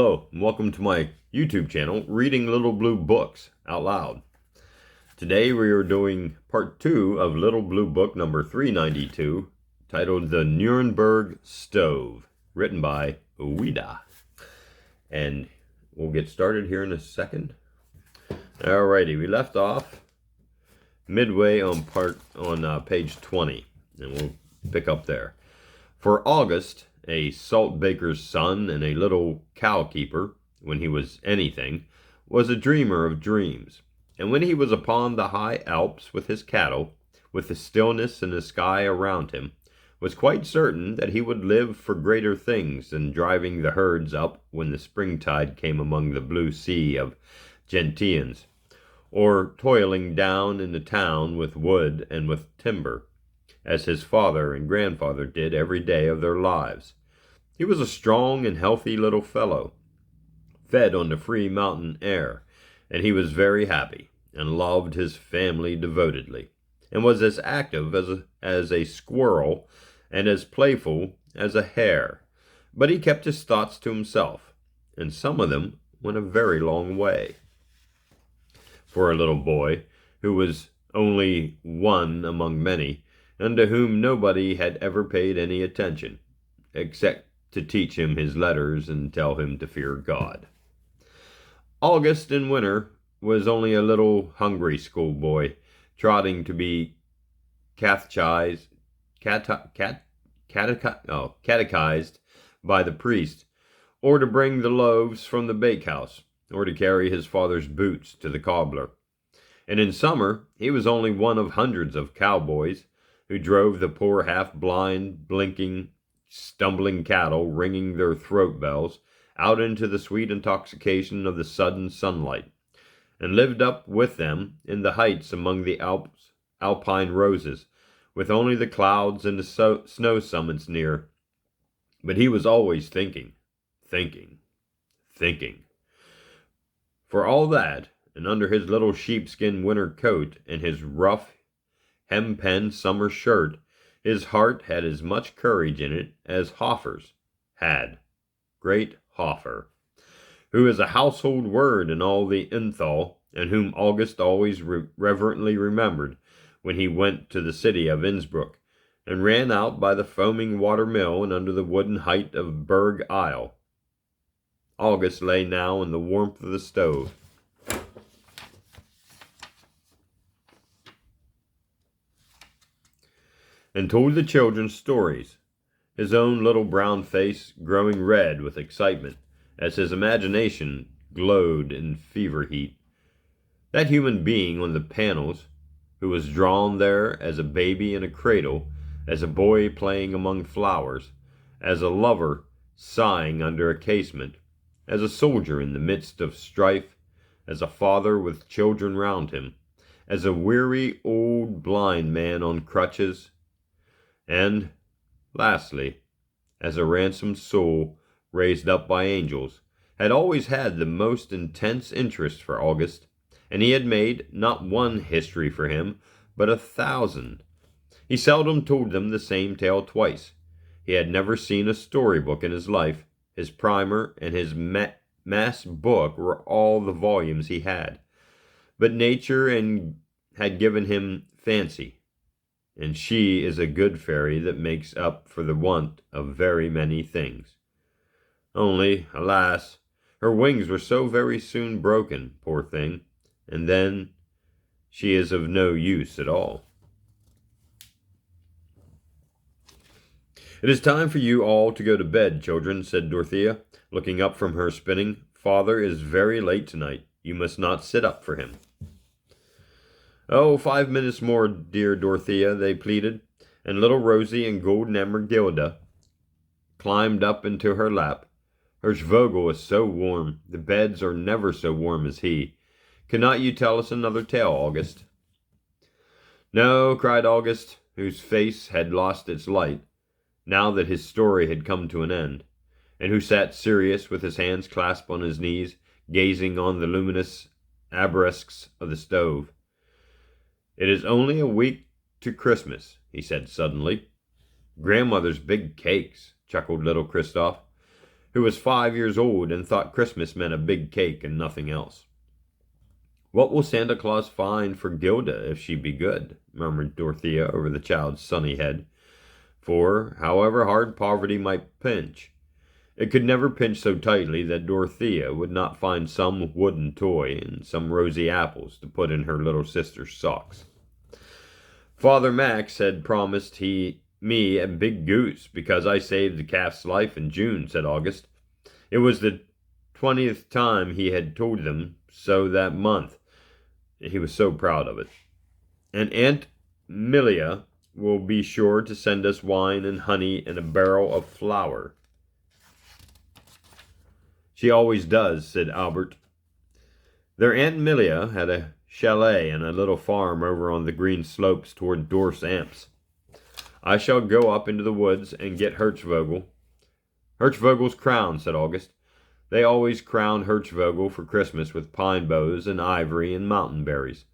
Hello, and welcome to my YouTube channel, Reading Little Blue Books Out Loud. Today we are doing part 2 of Little Blue Book number 392, titled The Nurnberg Stove, written by Ouida. And we'll get started here in a second. Alrighty, we left off midway on page 20, and we'll pick up there. For August, a salt baker's son and a little cow keeper, when he was anything, was a dreamer of dreams. And when he was upon the high Alps with his cattle, with the stillness and the sky around him, was quite certain that he would live for greater things than driving the herds up when the springtide came among the blue sea of gentians, or toiling down in the town with wood and with timber, as his father and grandfather did every day of their lives. He was a strong and healthy little fellow, fed on the free mountain air, and he was very happy, and loved his family devotedly, and was as active as a squirrel, and as playful as a hare. But he kept his thoughts to himself, and some of them went a very long way. For a little boy, who was only one among many, and to whom nobody had ever paid any attention, except to teach him his letters and tell him to fear God. August in winter was only a little hungry schoolboy, trotting to be catechized by the priest, or to bring the loaves from the bakehouse, or to carry his father's boots to the cobbler. And in summer he was only one of hundreds of cowboys who drove the poor half-blind, blinking, stumbling cattle, ringing their throat bells, out into the sweet intoxication of the sudden sunlight, and lived up with them in the heights among the alpine roses, with only the clouds and the snow summits near. But he was always thinking. For all that, and under his little sheepskin winter coat and his rough hempen summer shirt, his heart had as much courage in it as Hofer's had. Great Hofer, who is a household word in all the Innthal, and whom August always reverently remembered when he went to the city of Innsbruck, and ran out by the foaming water mill and under the wooden height of Berg Isle. August lay now in the warmth of the stove, and told the children stories, his own little brown face growing red with excitement as his imagination glowed in fever heat. That human being on the panels, who was drawn there as a baby in a cradle, as a boy playing among flowers, as a lover sighing under a casement, as a soldier in the midst of strife, as a father with children round him, as a weary old blind man on crutches, and, lastly, as a ransomed soul raised up by angels, had always had the most intense interest for August, and he had made not one history for him, but 1,000. He seldom told them the same tale twice. He had never seen a storybook in his life. His primer and his mass book were all the volumes he had. But nature had given him fancy, and she is a good fairy that makes up for the want of very many things. Only, alas, her wings were so very soon broken, poor thing, and then she is of no use at all. "It is time for you all to go to bed, children," said Dorothea, looking up from her spinning. "Father is very late tonight. You must not sit up for him." "Oh, 5 minutes more, dear Dorothea," they pleaded, and little Rosie and golden Ermengarde climbed up into her lap. "Herr Vogel is so warm. The beds are never so warm as he. Cannot you tell us another tale, August?" "No," cried August, whose face had lost its light, now that his story had come to an end, and who sat serious with his hands clasped on his knees, gazing on the luminous arabesques of the stove. "It is only a week to Christmas," he said suddenly. "Grandmother's big cakes," chuckled little Christophe. who was 5 years old and thought Christmas meant a big cake and nothing else. "What will Santa Claus find for Gilda if she be good?" murmured Dorothea over the child's sunny head. For, however hard poverty might pinch, it could never pinch so tightly that Dorothea would not find some wooden toy and some rosy apples to put in her little sister's socks. "Father Max had promised me a big goose because I saved the calf's life in June," said August. "It was the 20th time he had told them so that month. He was so proud of it. And Aunt Milia will be sure to send us wine and honey and a barrel of flour." "She always does," said Albert. Their Aunt Milia had a chalet and a little farm over on the green slopes toward Dorf's Amps. "I shall go up into the woods and get Hirschvogel." "Hirschvogel's crown," said August. They always crowned Hirschvogel for Christmas with pine boughs and ivory and mountain berries.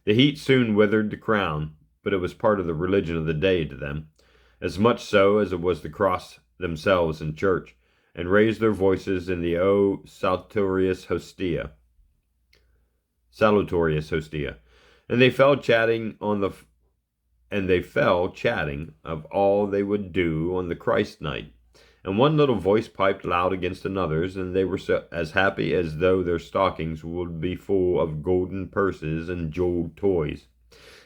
The heat soon withered the crown, but it was part of the religion of the day to them, as much so as it was the cross themselves in church, and raised their voices in the O Salutatorius Hostia. And they fell chatting of all they would do on the Christ night. And one little voice piped loud against another's, and they were as happy as though their stockings would be full of golden purses and jeweled toys.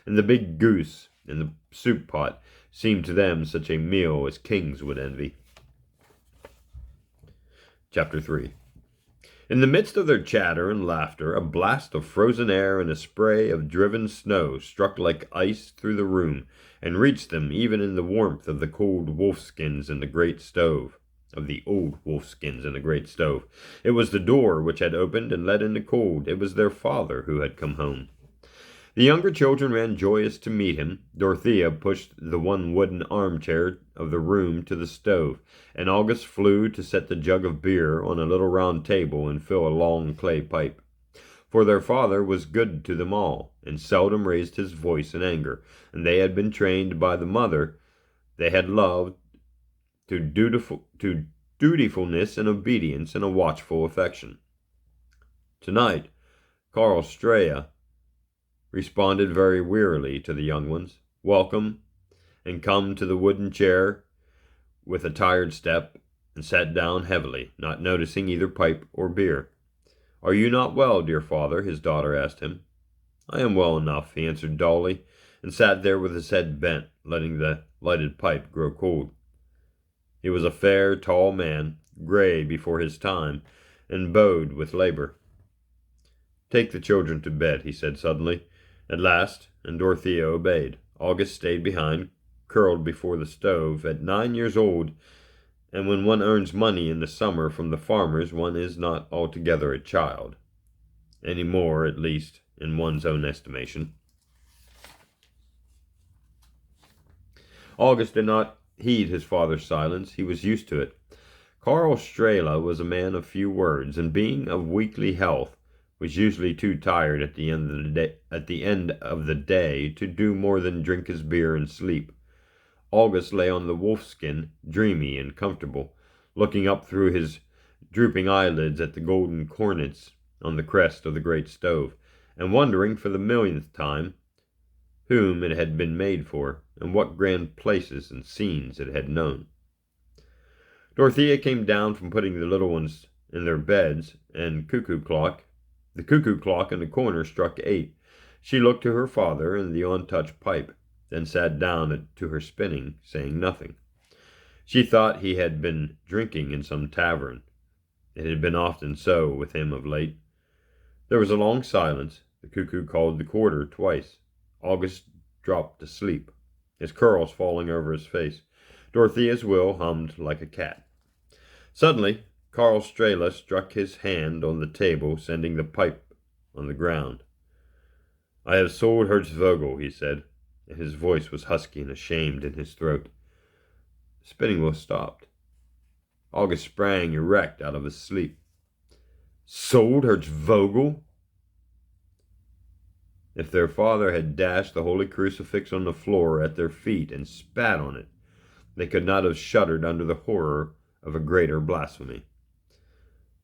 And the big goose in the soup pot seemed to them such a meal as kings would envy. Chapter 3. In the midst of their chatter and laughter, a blast of frozen air and a spray of driven snow struck like ice through the room, and reached them even in the warmth of the cold wolfskins in the great stove. The old wolfskins in the great stove. It was the door which had opened and let in the cold. It was their father who had come home. The younger children ran joyous to meet him. Dorothea pushed the one wooden armchair of the room to the stove, and August flew to set the jug of beer on a little round table and fill a long clay pipe. For their father was good to them all, and seldom raised his voice in anger, and they had been trained by the mother they had loved to dutifulness and obedience and a watchful affection. Tonight, Karl Straya responded very wearily to the young ones. "Welcome," and come to the wooden chair with a tired step, and sat down heavily, not noticing either pipe or beer. "Are you not well, dear father?" his daughter asked him. "I am well enough," he answered dully, and sat there with his head bent, letting the lighted pipe grow cold. He was a fair, tall man, gray before his time, and bowed with labor. "Take the children to bed," he said suddenly. At last, and Dorothea obeyed. August stayed behind, curled before the stove. At 9 years old, and when one earns money in the summer from the farmers, one is not altogether a child, any more, at least, in one's own estimation. August did not heed his father's silence. He was used to it. Karl Strela was a man of few words, and being of weakly health, was usually too tired at the end of the day to do more than drink his beer and sleep. August lay on the wolfskin, dreamy and comfortable, looking up through his drooping eyelids at the golden cornets on the crest of the great stove, and wondering for the millionth time whom it had been made for, and what grand places and scenes it had known. Dorothea came down from putting the little ones in their beds, and the cuckoo clock in the corner struck 8. She looked to her father and the untouched pipe, then sat down to her spinning, saying nothing. She thought he had been drinking in some tavern. It had been often so with him of late. There was a long silence. The cuckoo called the quarter twice. August dropped to sleep, his curls falling over his face. Dorothea's will hummed like a cat. Suddenly, Karl Strela struck his hand on the table, sending the pipe on the ground. "I have sold Hirschvogel," he said, and his voice was husky and ashamed in his throat. The spinning wheel stopped. August sprang erect out of his sleep. "Sold Hirschvogel?" If their father had dashed the holy crucifix on the floor at their feet and spat on it, they could not have shuddered under the horror of a greater blasphemy.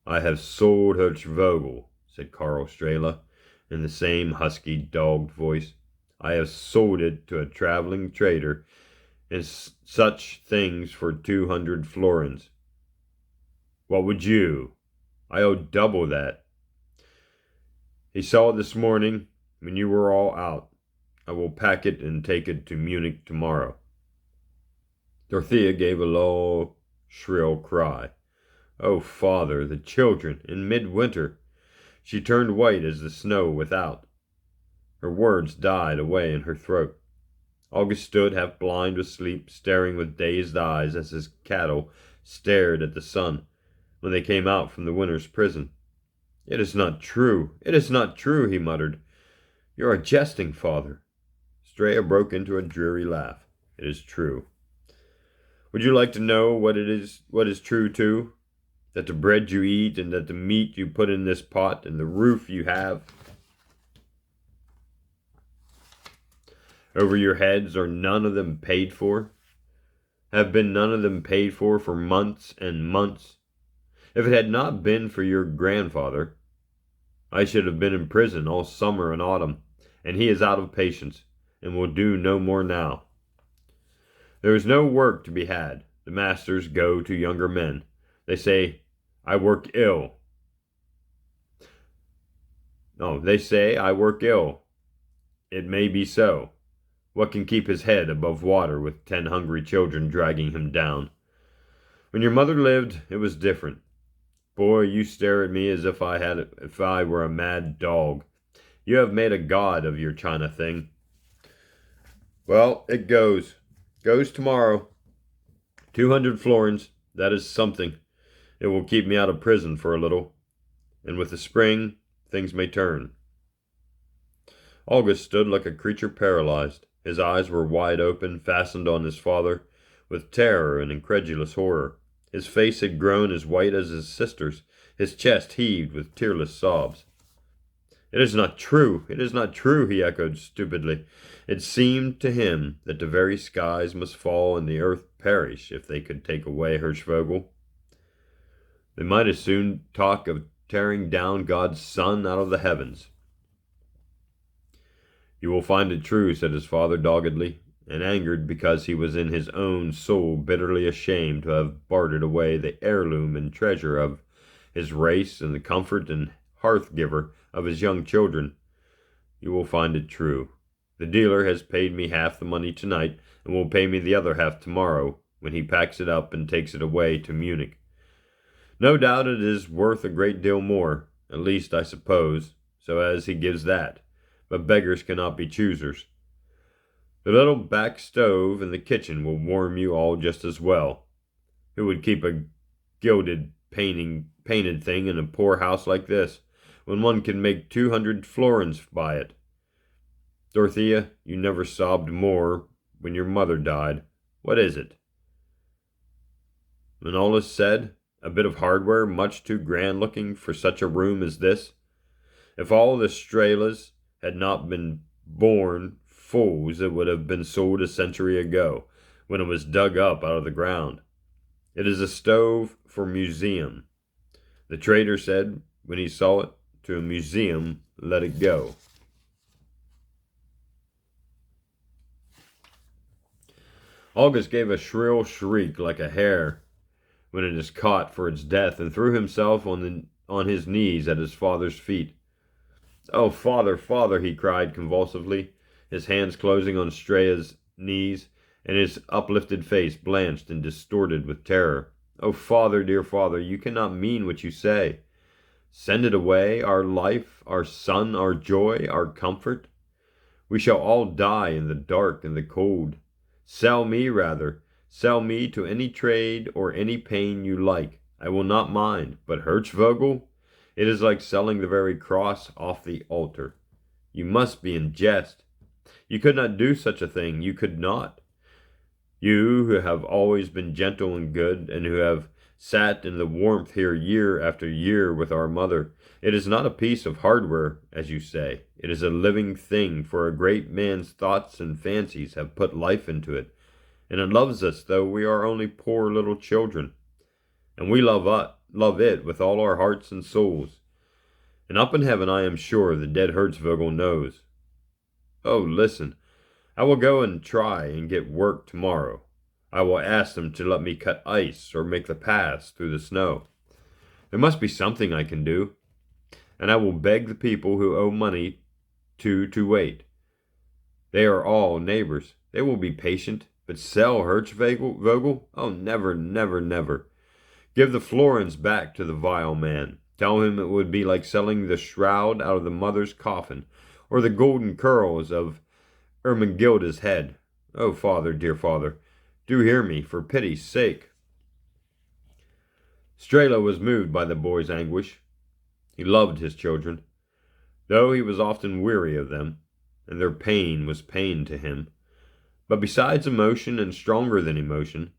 I have sold Hertzvogel, said Karl Strela, in the same husky, dogged voice. I have sold it to a traveling trader and such things for 200 florins. What would you? I owe double that. He saw it this morning when you were all out. I will pack it and take it to Munich tomorrow. Dorothea gave a low, shrill cry. Oh, father, the children, in midwinter! She turned white as the snow without. Her words died away in her throat. August stood half blind with sleep, staring with dazed eyes as his cattle stared at the sun when they came out from the winter's prison. It is not true, it is not true, he muttered. You are jesting, father. Straya broke into a dreary laugh. It is true. Would you like to know what is true too? That the bread you eat and that the meat you put in this pot and the roof you have over your heads are none of them paid for? Have been none of them paid for months and months? If it had not been for your grandfather, I should have been in prison all summer and autumn, and he is out of patience, and will do no more now. There is no work to be had. The masters go to younger men. They say, I work ill. No, they say, I work ill. It may be so. What can keep his head above water with 10 hungry children dragging him down? When your mother lived, it was different. Boy, you stare at me as if I were a mad dog. You have made a god of your China thing. Well, it goes. Goes tomorrow. 200 florins, that is something. It will keep me out of prison for a little. And with the spring, things may turn. August stood like a creature paralyzed. His eyes were wide open, fastened on his father, with terror and incredulous horror. His face had grown as white as his sister's. His chest heaved with tearless sobs. It is not true, it is not true, he echoed stupidly. It seemed to him that the very skies must fall and the earth perish if they could take away Hertzvogel. They might as soon talk of tearing down God's sun out of the heavens. You will find it true, said his father doggedly, and angered because he was in his own soul bitterly ashamed to have bartered away the heirloom and treasure of his race and the comfort and hearth-giver of his young children. You will find it true. The dealer has paid me half the money tonight, and will pay me the other half tomorrow, when he packs it up and takes it away to Munich. No doubt it is worth a great deal more, at least I suppose, so as he gives that. But beggars cannot be choosers. The little back stove in the kitchen will warm you all just as well. Who would keep a gilded, painted thing in a poor house like this, when one can make 200 florins by it? Dorothea, you never sobbed more when your mother died. What is it? When all is said, a bit of hardware much too grand-looking for such a room as this. If all the Strelas had not been born fools, it would have been sold a century ago, when it was dug up out of the ground. It is a stove for museum. The trader said, when he saw it, to a museum, let it go. August gave a shrill shriek like a hare when it is caught for its death, and threw himself on his knees at his father's feet. Oh, father, father, he cried convulsively, his hands closing on Straya's knees, and his uplifted face blanched and distorted with terror. Oh, father, dear father, you cannot mean what you say. Send it away, our life, our sun, our joy, our comfort? We shall all die in the dark and the cold. Sell me, rather. Sell me to any trade or any pain you like. I will not mind. But Hertzvogel? It is like selling the very cross off the altar. You must be in jest. You could not do such a thing. You could not. You who have always been gentle and good, and who have sat in the warmth here year after year with our mother. It is not a piece of hardware, as you say. It is a living thing, for a great man's thoughts and fancies have put life into it, and it loves us though we are only poor little children. And we love love it with all our hearts and souls. And up in heaven I am sure the dead Hertzvogel knows. Oh, listen, I will go and try and get work tomorrow. I will ask them to let me cut ice or make the paths through the snow. There must be something I can do. And I will beg the people who owe money to wait. They are all neighbors. They will be patient. But sell Hertzvogel? Oh, never, never, never. Give the florins back to the vile man. Tell him it would be like selling the shroud out of the mother's coffin, or the golden curls of Ermengilda's head. Oh, father, dear father, do hear me, for pity's sake. Strela was moved by the boy's anguish. He loved his children, though he was often weary of them, and their pain was pain to him. But besides emotion, and stronger than emotion,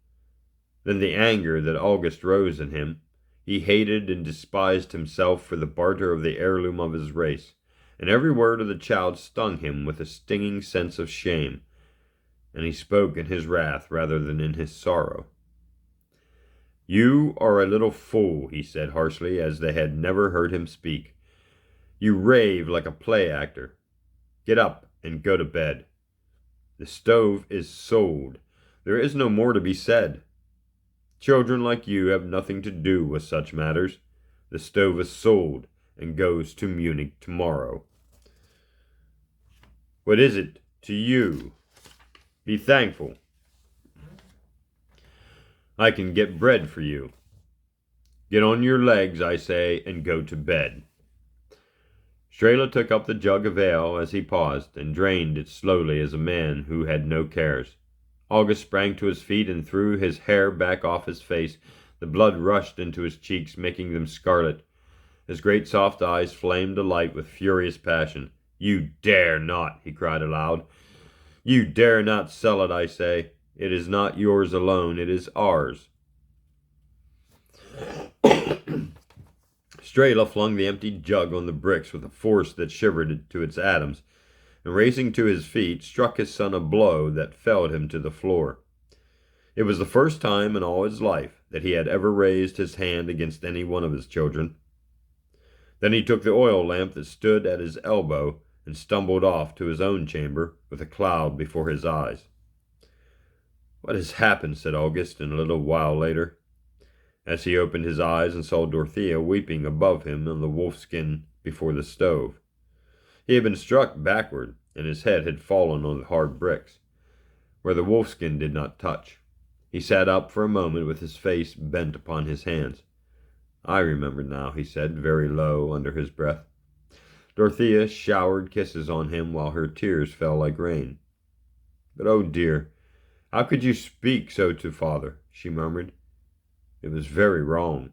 than the anger that August rose in him, he hated and despised himself for the barter of the heirloom of his race, and every word of the child stung him with a stinging sense of shame, and he spoke in his wrath rather than in his sorrow. "You are a little fool," he said harshly, as they had never heard him speak. "You rave like a play actor. Get up and go to bed. The stove is sold. There is no more to be said. Children like you have nothing to do with such matters. The stove is sold and goes to Munich tomorrow. What is it to you? Be thankful. I can get bread for you. Get on your legs, I say, and go to bed." Strela took up the jug of ale as he paused, and drained it slowly as a man who had no cares. August sprang to his feet and threw his hair back off his face. The blood rushed into his cheeks, making them scarlet. His great soft eyes flamed alight with furious passion. "You dare not," he cried aloud. "You dare not sell it, I say. It is not yours alone, it is ours." Strela flung the empty jug on the bricks with a force that shivered it to its atoms, and raising to his feet, struck his son a blow that felled him to the floor. It was the first time in all his life that he had ever raised his hand against any one of his children. Then he took the oil lamp that stood at his elbow and stumbled off to his own chamber with a cloud before his eyes. "What has happened?" said August, and a little while later, as he opened his eyes and saw Dorothea weeping above him on the wolfskin before the stove. He had been struck backward, and his head had fallen on the hard bricks, where the wolfskin did not touch. He sat up for a moment with his face bent upon his hands. "I remember now," he said, very low under his breath. Dorothea showered kisses on him while her tears fell like rain. "But oh dear, how could you speak so to father?" she murmured. "It was very wrong."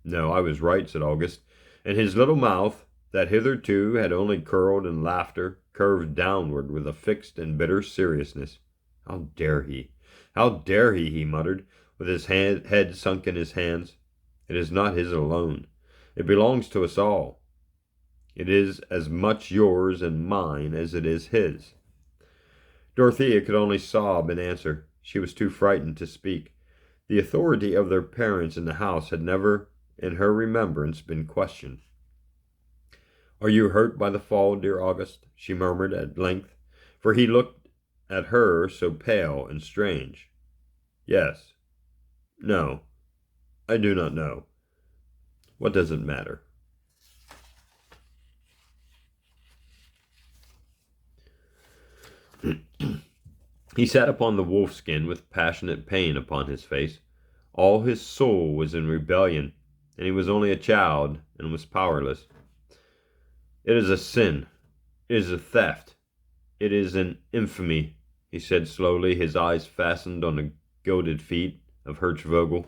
"No, I was right," said August, and his little mouth, that hitherto had only curled in laughter, curved downward with a fixed and bitter seriousness. "How dare he? How dare he?" he muttered, with his head sunk in his hands. "It is not his alone. It belongs to us all. It is as much yours and mine as it is his." Dorothea could only sob in answer. She was too frightened to speak. The authority of their parents in the house had never, in her remembrance, been questioned. "Are you hurt by the fall, dear August?" she murmured at length, for he looked at her so pale and strange. "Yes. No. I do not know. What does it matter?" He sat upon the wolfskin with passionate pain upon his face. All his soul was in rebellion, and he was only a child and was powerless. "It is a sin. It is a theft. It is an infamy," he said slowly, his eyes fastened on the gilded feet of Hertzvogel.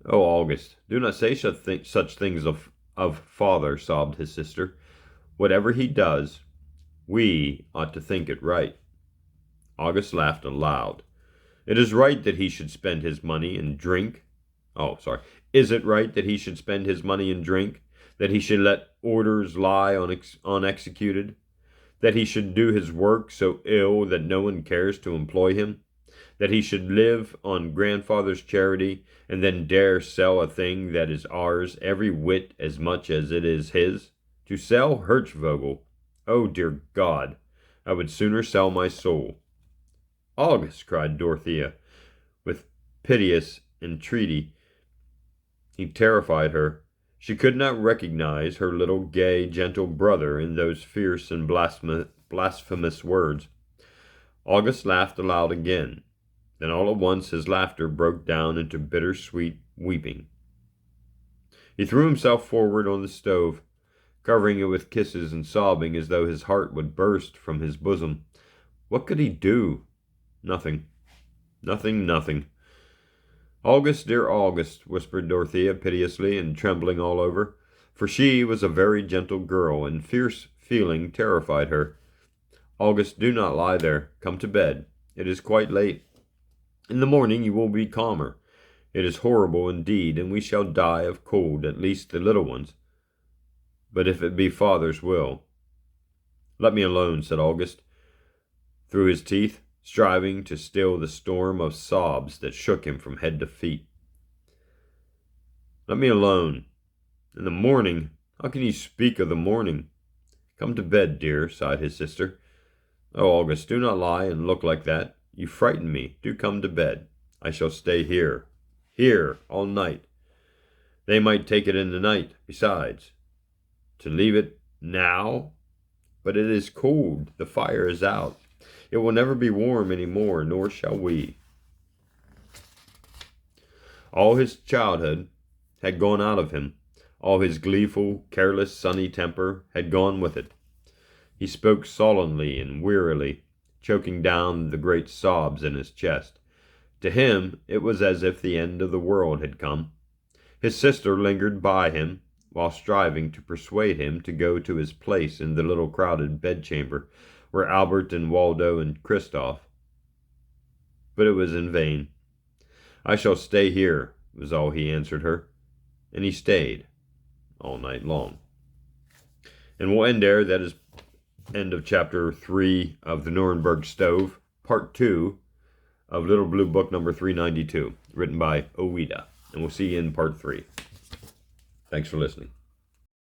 "Oh, August, do not say such things of father," sobbed his sister. "Whatever he does, we ought to think it right." August laughed aloud. "It is right that he should spend his money in drink. Is it right that he should spend his money in drink? That he should let orders lie unexecuted? That he should do his work so ill that no one cares to employ him? that he should live on grandfather's charity and then dare sell a thing that is ours every whit as much as it is his? To sell Hirschvogel? Oh, dear God, I would sooner sell my soul. August, cried Dorothea, with piteous entreaty. He terrified her. She could not recognize her little gay, gentle brother in those fierce and blasphemous words. August laughed aloud again. Then all at once his laughter broke down into bitter-sweet weeping. He threw himself forward on the stove, covering it with kisses and sobbing as though his heart would burst from his bosom. What could he do? Nothing. Nothing. August, dear August, whispered Dorothea piteously and trembling all over, for she was a very gentle girl, and fierce feeling terrified her. August, do not lie there. Come to bed. It is quite late. In the morning you will be calmer. It is horrible indeed, and we shall die of cold, at least the little ones. But if it be father's will. Let me alone, said August, through his teeth, striving to still the storm of sobs that shook him from head to feet. Let me alone. In the morning? How can you speak of the morning? Come to bed, dear, sighed his sister. Oh, August, do not lie and look like that. You frighten me. Do come to bed. I shall stay here, all night. They might take it in the night, besides. To leave it now? But it is cold. The fire is out. It will never be warm any more, nor shall we. All his childhood had gone out of him. All his gleeful, careless, sunny temper had gone with it. He spoke sullenly and wearily, choking down the great sobs in his chest. To him it was as if the end of the world had come. His sister lingered by him, while striving to persuade him to go to his place in the little crowded bedchamber, where Albert and Waldo and Christoph. But it was in vain. I shall stay here, was all he answered her, and he stayed all night long. And we'll end there. That is end of chapter 3 of the Nurnberg Stove, part 2 of Little Blue Book number 392, written by Ouida. And we'll see you in part 3. Thanks for listening.